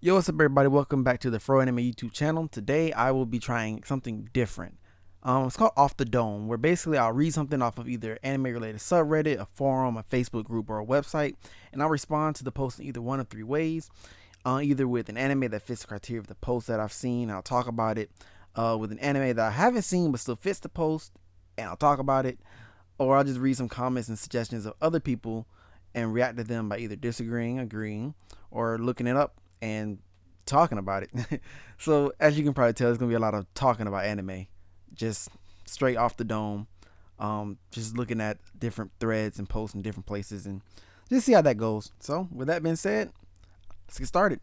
Yo, what's up, everybody? Welcome back to the Fro Anime YouTube channel. Today, I will be trying something different. It's called Off the Dome, where basically I'll read something off of either anime-related subreddit, a forum, a Facebook group, or a website, and I'll respond to the post in either one of three ways. Either with an anime that fits the criteria of the post that I've seen, I'll talk about it. With an anime that I haven't seen but still fits the post, and I'll talk about it. Or I'll just read some comments and suggestions of other people and react to them by either disagreeing, agreeing, or looking it up and talking about it. So as you can probably tell, there's gonna be a lot of talking about anime, just straight off the dome. Just looking at different threads and posts in different places and just see how that goes. So with that being said, let's get started.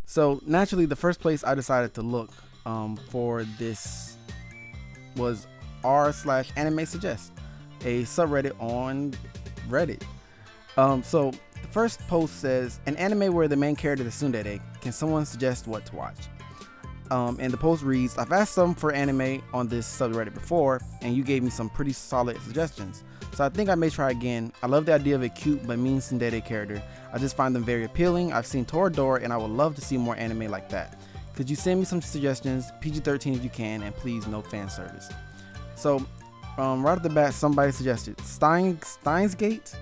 So naturally, the first place I decided to look for this was r/AnimeSuggest, a subreddit on Reddit. So the first post says, an anime where the main character is tsundere. Can someone suggest what to watch? And the post reads, I've asked some for anime on this subreddit before, and you gave me some pretty solid suggestions. So I think I may try again. I love the idea of a cute but mean tsundere character. I just find them very appealing. I've seen Toradora, and I would love to see more anime like that. Could you send me some suggestions, PG-13 if you can, and please no fan service. So right off the bat, somebody suggested Steins Gate,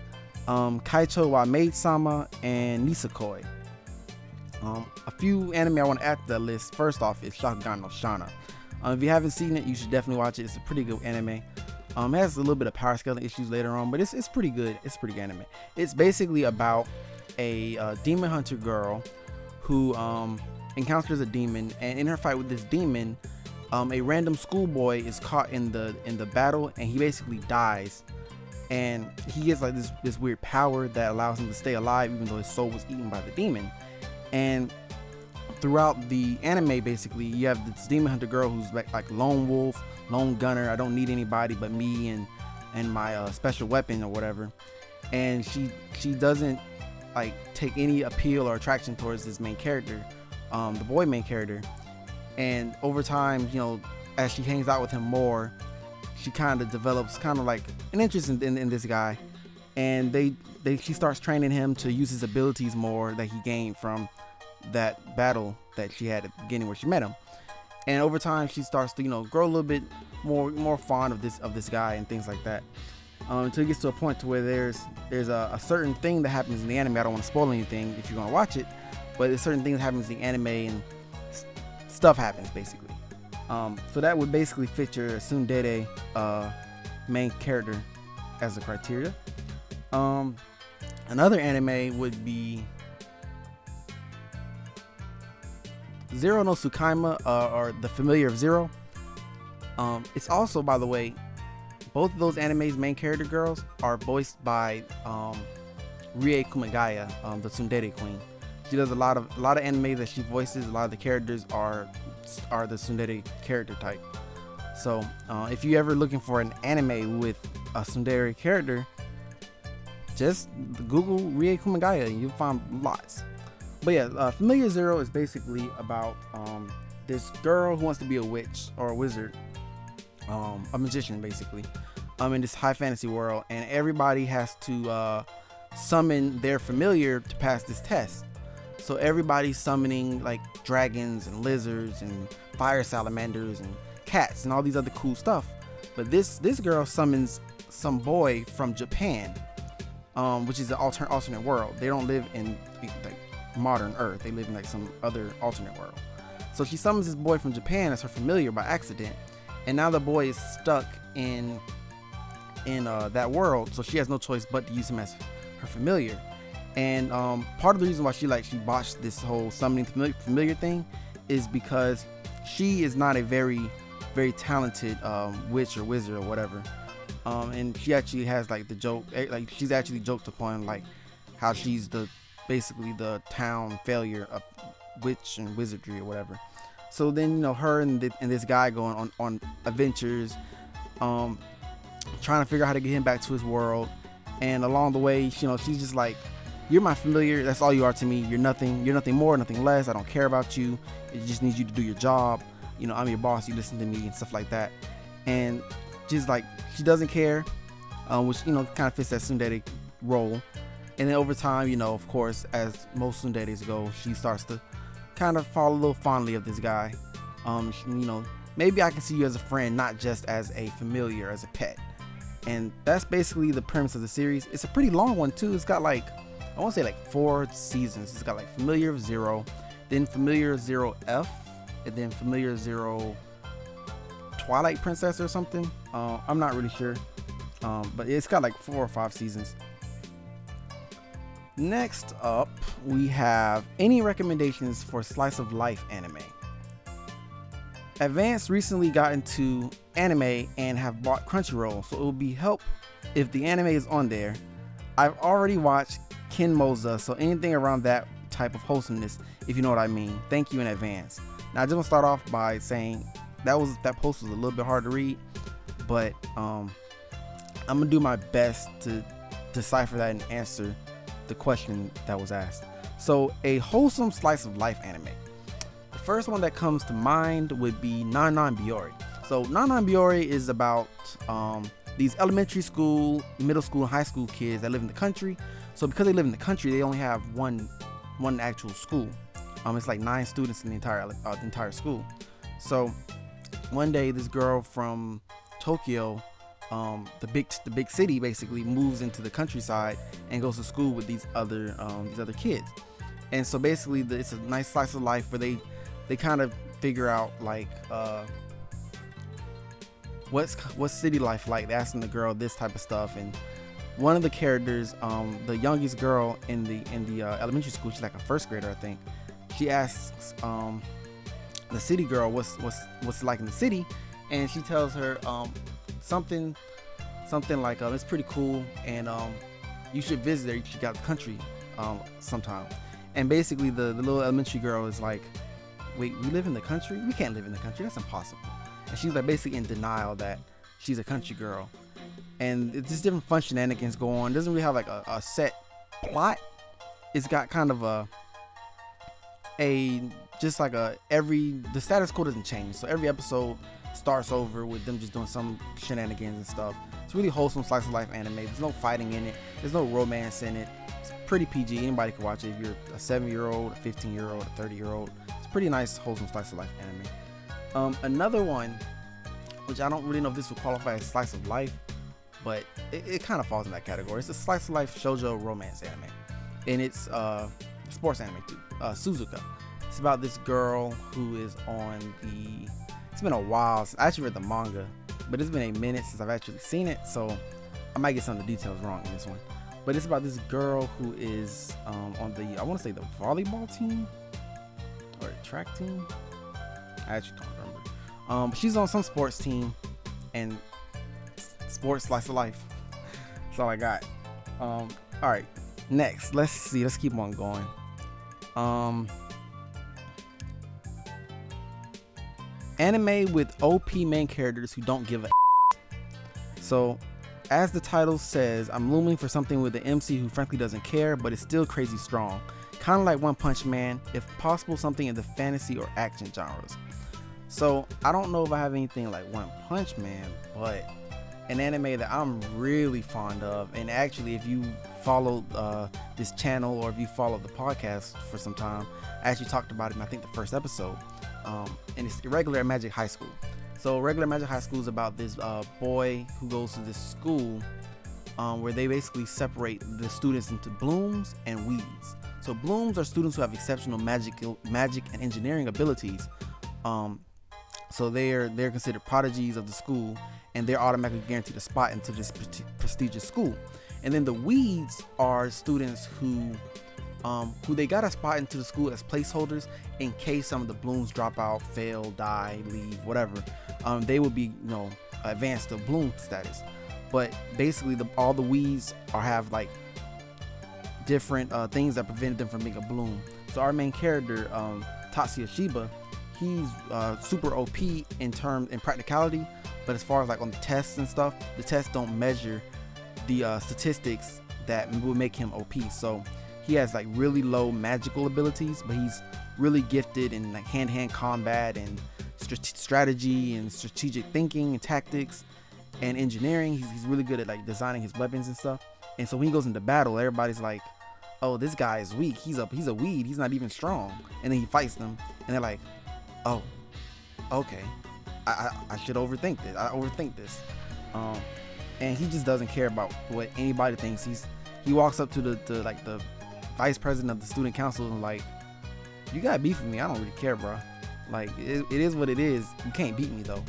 Kaicho wa Maid-sama, and Nisakoi. A few anime I want to add to that list. First off is Shakugan no Shana. If you haven't seen it, you should definitely watch it. It's a pretty good anime. It has a little bit of power scaling issues later on, but it's pretty good. It's pretty good anime. It's basically about a demon hunter girl who encounters a demon, and in her fight with this demon, a random schoolboy is caught in the battle, and he basically dies. And he gets like this weird power that allows him to stay alive even though his soul was eaten by the demon. And throughout the anime, basically, you have this demon hunter girl who's like lone wolf, lone gunner. I don't need anybody but me and my special weapon or whatever. And she doesn't like take any appeal or attraction towards this main character, the boy main character. And over time, as she hangs out with him more, she kind of develops kind of like an interest in this guy. And she starts training him to use his abilities more that he gained from that battle that she had at the beginning where she met him. And over time, she starts to grow a little bit more fond of this guy and things like that. Until it gets to a point to where there's a certain thing that happens in the anime. I don't want to spoil anything if you're gonna watch it, but there's certain things that happens in the anime and stuff happens basically. So that would basically fit your tsundere main character as a criteria. Another anime would be Zero no Tsukaima, or The Familiar of Zero. It's also, by the way, both of those animes' main character girls are voiced by Rie Kumagaya, the tsundere queen. She does a lot of anime that she voices. A lot of the characters are the tsundere character type. So if you're ever looking for an anime with a tsundere character, just Google Rie Kumagaya and you'll find lots. But yeah, Familiar Zero is basically about this girl who wants to be a witch or a wizard, a magician basically, in this high fantasy world, and everybody has to summon their familiar to pass this test. So everybody's summoning like dragons and lizards and fire salamanders and cats and all these other cool stuff. But this girl summons some boy from Japan, which is an alternate world. They don't live in like modern Earth. They live in like some other alternate world. So she summons this boy from Japan as her familiar by accident, and now the boy is stuck in that world. So she has no choice but to use him as her familiar. And part of the reason why she botched this whole summoning familiar thing is because she is not a very talented witch or wizard or whatever. And she actually has like the joke, like she's actually joked upon like how she's basically the town failure of witch and wizardry or whatever. So then her and this guy going on adventures, trying to figure out how to get him back to his world. And along the way, she's just like, you're my familiar, that's all you are to me. You're nothing more, nothing less. I don't care about you. It just needs you to do your job. I'm your boss, you listen to me and stuff like that. And she's like, she doesn't care, which kind of fits that tsundere role. And then over time, of course, as most tsunderes go, she starts to kind of fall a little fondly of this guy. Maybe I can see you as a friend, not just as a familiar, as a pet. And that's basically the premise of the series. It's a pretty long one too. It's got like, I want to say like 4 seasons. It's got like Familiar Zero, then Familiar Zero F, and then Familiar Zero Twilight Princess or something. I'm not really sure, but it's got like 4 or 5 seasons. Next up, we have any recommendations for slice of life anime. Advance recently got into anime and have bought Crunchyroll, so it will be help if the anime is on there. I've already watched Ken Moza, so anything around that type of wholesomeness, if you know what I mean. Thank you in advance. Now I just want to start off by saying that post was a little bit hard to read, but I'm gonna do my best to decipher that and answer the question that was asked. So a wholesome slice of life anime. The first one that comes to mind would be Nan Nan Biyori. So Nan Nan Biyori is about these elementary school, middle school, and high school kids that live in the country. So because they live in the country, they only have one actual school. It's like 9 students in the entire school. So one day, this girl from Tokyo, the big city, basically moves into the countryside and goes to school with these other kids. And so basically, it's a nice slice of life where they kind of figure out like what's city life like. They're asking the girl this type of stuff, and one of the characters, the youngest girl in the elementary school, she's like a first grader, I think. She asks the city girl what's like in the city, and she tells her something like it's pretty cool, and you should visit her. You should get out the country sometime. And basically the little elementary girl is like, wait, we live in the country? We can't live in the country. That's impossible. And she's like basically in denial that she's a country girl. And it's just different fun shenanigans go on. It doesn't really have like a set plot. It's got kind of the status quo doesn't change. So every episode starts over with them just doing some shenanigans and stuff. It's really wholesome slice of life anime. There's no fighting in it. There's no romance in it. It's pretty PG. Anybody can watch it. If you're a 7-year-old, a 15-year-old, a 30-year-old, it's a pretty nice wholesome slice of life anime. Another one, which I don't really know if this would qualify as slice of life, but it kind of falls in that category. It's a slice of life shoujo romance anime, and it's sports anime too. Suzuka. It's about this girl who is on the. It's been a while since I actually read the manga, but it's been a minute since I've actually seen it, so I might get some of the details wrong in this one. But it's about this girl who is on the, I want to say the volleyball team or the track team. I actually don't remember. But she's on some sports team, and sports slice of life. That's all I got. All right, next, let's see. Let's keep on going. Anime with OP main characters who don't give a. So, as the title says, I'm looming for something with an MC who frankly doesn't care, but is still crazy strong. Kind of like One Punch Man, if possible, something in the fantasy or action genres. So, I don't know if I have anything like One Punch Man, but an anime that I'm really fond of, and actually, if you follow this channel or if you follow the podcast for some time, I actually talked about it in I think the first episode. And it's Irregular Magic High School. So Regular Magic High School is about this boy who goes to this school where they basically separate the students into blooms and weeds. So blooms are students who have exceptional magic and engineering abilities. So they're considered prodigies of the school, and they're automatically guaranteed a spot into this prestigious school. And then the weeds are students who they got a spot into the school as placeholders in case some of the blooms drop out, fail, die, leave, whatever. They would be, advanced to bloom status. But basically, all the weeds have like different things that prevent them from being a bloom. So our main character, Tatsuya Shiba, he's super OP in practicality, but as far as like on the tests and stuff, the tests don't measure the statistics that would make him OP. So he has like really low magical abilities, but he's really gifted in like hand-to-hand combat and strategy and strategic thinking and tactics and engineering. He's really good at like designing his weapons and stuff. And so when he goes into battle, everybody's like, oh, this guy is weak. He's a weed. He's not even strong. And then he fights them, and they're like, oh, okay, I should overthink this. I overthink this. And he just doesn't care about what anybody thinks. He walks up to the vice president of the student council and like, you got beef with me? I don't really care, bro. Like it is what it is. You can't beat me though.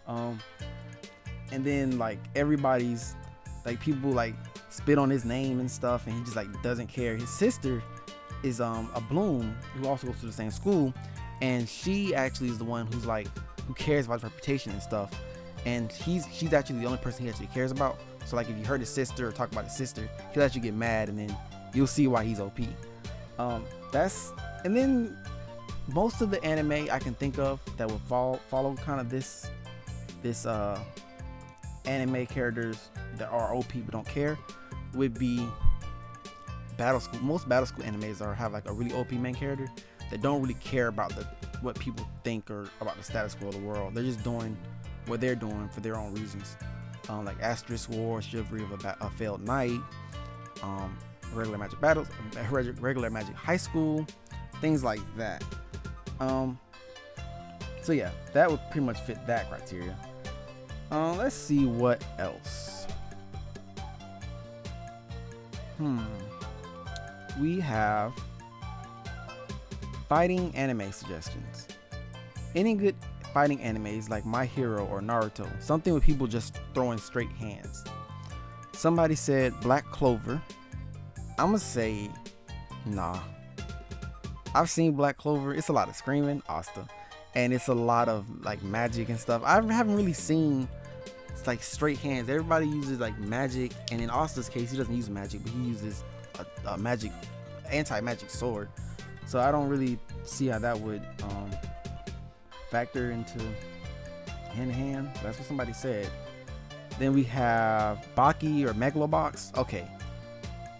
And then like everybody's like, people like spit on his name and stuff, and he just like doesn't care. His sister is a Bloom, who also goes to the same school, and she actually is the one who cares about his reputation and stuff. And she's actually the only person he actually cares about. So like if you hurt his sister or talk about his sister, he'll actually get mad, and then you'll see why he's OP. And then most of the anime I can think of that would follow kind of this anime characters that are OP but don't care would be Battle School. Most Battle School animes have like a really OP main character that don't really care about what people think or about the status quo of the world. They're just doing what they're doing for their own reasons. Like Asterisk War, Chivalry of a Failed Knight, Regular Magic Battles, Regular Magic High School, things like that. So yeah, that would pretty much fit that criteria. Let's see what else. We have fighting anime suggestions. Any good fighting animes like My Hero or Naruto, something with people just throwing straight hands. Somebody said Black Clover. I'm gonna say nah. I've seen Black Clover. It's a lot of screaming, Asta, and it's a lot of like magic and stuff. I haven't really seen it's like straight hands. Everybody uses like magic, and in Asta's case, he doesn't use magic, but he uses a magic, anti-magic sword. So I don't really see how that would factor into hand-to-hand. That's what somebody said. Then we have Baki or Megalobox. Okay,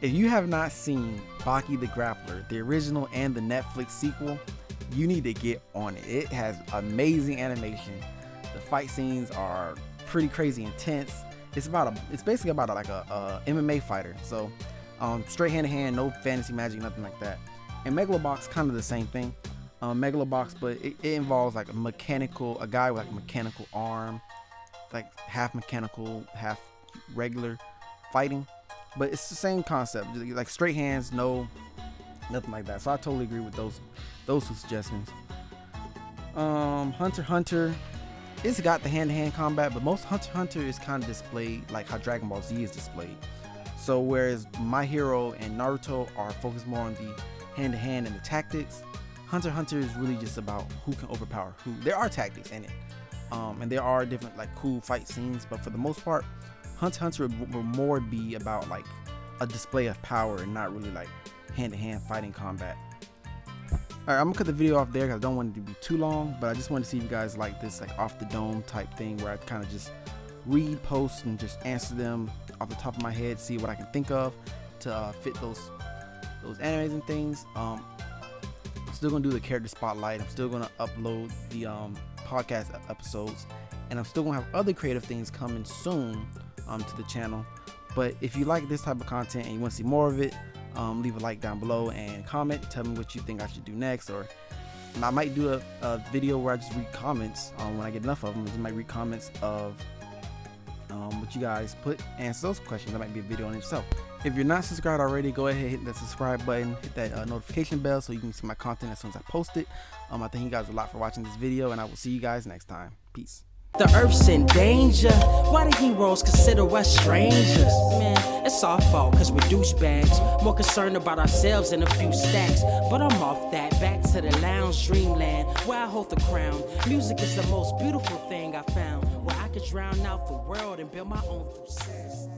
if you have not seen Baki the Grappler, the original and the Netflix sequel, you need to get on it. It has amazing animation. The fight scenes are pretty crazy intense. It's basically about a MMA fighter. So straight hand-to-hand, no fantasy magic, nothing like that. And Megalobox, kind of the same thing. Megalobox, but it involves like a guy with like a mechanical arm, like half mechanical, half regular fighting. But it's the same concept, like straight hands, no, nothing like that. So I totally agree with those two suggestions. Hunter x Hunter, it's got the hand-to-hand combat, but most Hunter x Hunter is kind of displayed like how Dragon Ball Z is displayed. So whereas My Hero and Naruto are focused more on the hand-to-hand and the tactics, Hunter x Hunter is really just about who can overpower who. There are tactics in it, and there are different like cool fight scenes, but for the most part, Hunter x Hunter will more be about like a display of power and not really like hand-to-hand fighting combat. Alright, I'm gonna cut the video off there because I don't want it to be too long, but I just wanted to see if you guys like this like off the dome type thing where I kind of just read posts and just answer them off the top of my head, see what I can think of to fit those animes and things. I'm still gonna do the character spotlight. I'm still gonna upload the podcast episodes, and I'm still gonna have other creative things coming soon to the channel. But if you like this type of content and you want to see more of it, leave a like down below and comment. Tell me what you think I should do next, or I might do a video where I just read comments when I get enough of them. I just might read comments of what you guys put, answer those questions. That might be a video in itself. If you're not subscribed already, go ahead, hit that subscribe button, hit that notification bell so you can see my content as soon as I post it. I thank you guys a lot for watching this video, and I will see you guys next time. Peace. The earth's in danger. Why the heroes consider us strangers? Man, it's our fault cause we're douchebags. More concerned about ourselves and a few stacks. But I'm off that, back to the lounge, dreamland, where I hold the crown. Music is the most beautiful thing I found, where I could drown out the world and build my own success.